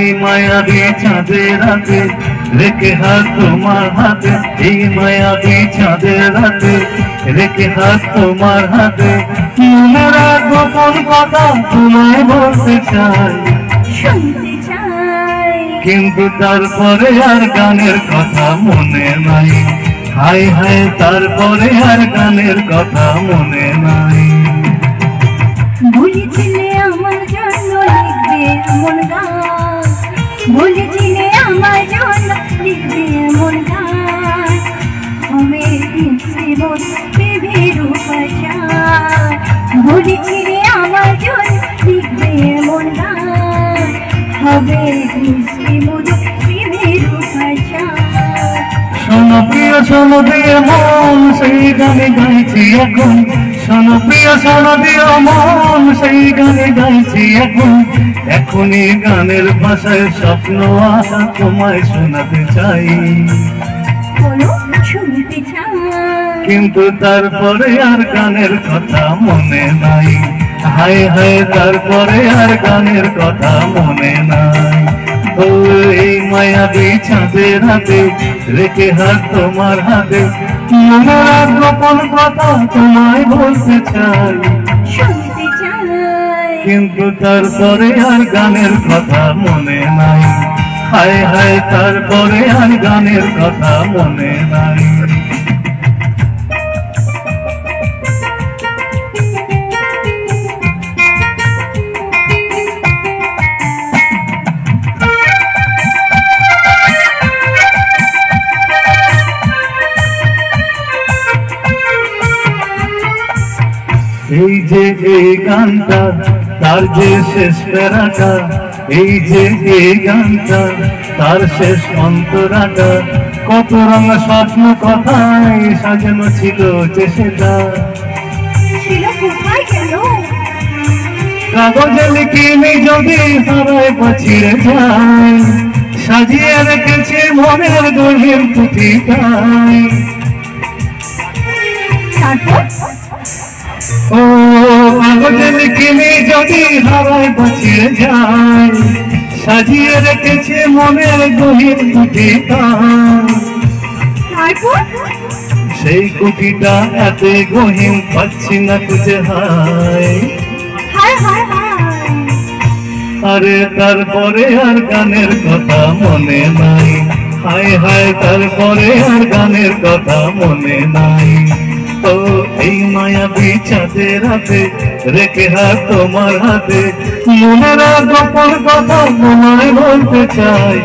এই মায়াবী চাঁদের রাতে রেখে হাত তোমার হাতে, এই মায়াবী চাঁদের রাতে রেখে হাত তোমার হাতে, মনের গোপন কথা তোমায় বলতে চাই, শুনতে চাই, কিন্তু তারপরে আর গানের কথা মনে নাই। হায় হায় তারপরে আর গানের কথা মনে নাই। বলেছিলে আমার জন্য লিখবে এমন গান, বলেছিলে আমার জন্য লিখবে এমন গান, হবে জীবন প্রেমের উপাচার, বলেছিলে আমার জন্য লিখবে এমন গান, হবে জীবন প্রেমের উপাচার। শোনো প্রিয় শোনো দিয়ে মন সেই গানে গাইছি এখন, শোনো প্রিয় শোনো দিয়ে মন সেই গানে গাইছি এখন, এখনই গানের ভাষায় স্বপ্ন আশা তোমায় শোনাতে চাই, বলো শুনতে চাই, কিন্তু তারপরে আর গানের কথা মনে নাই। হায় হায় তারপরে আর গানের কথা মনে নাই। ও এই মায়াবী চাঁদের হাতে রেখে হাত তোমার হাতে, মনের গোপন কথা তোমায় বলতে চাই, শুনতে চাই, কিন্তু তারপরে আর গানের কথা মনে নাই। হায় হায় তারপরে আর গানের কথা মনে নাই। এই যে এই গানটা তার যে শেষ প্যারাটা, এই যে এই গানটা তার শেষ অন্তরাটা, কত রঙ স্বপ্ন কথায় সাজানো ছিল যে সেটা, ছিল কোথায় গেল, কাগজে লিখিনি যদি হারায় পাছিয়ে যায়, সাজিয়ে রেখেছে মনের গভীর পুঁথিটায়। তারপর ও কাগজে লিখিনি যদি হারায় বাঁচিয়ে যায়, সাজিয়ে রেখেছে মনের গভীর কুঠিটা, তারপর সেই কুঠিটা এত গহীন পাচ্ছি না খুঁজে। হায় হায় হায় হায়, আরে তারপরে আর গানের কথা মনে নাই। হায় হায় তারপরে আর গানের কথা মনে নাই। ও এই মায়াবী চাঁদের হাতে রেখে হাত তোমার হাতে, মনের গোপন কথা তোমায় বলতে চাই,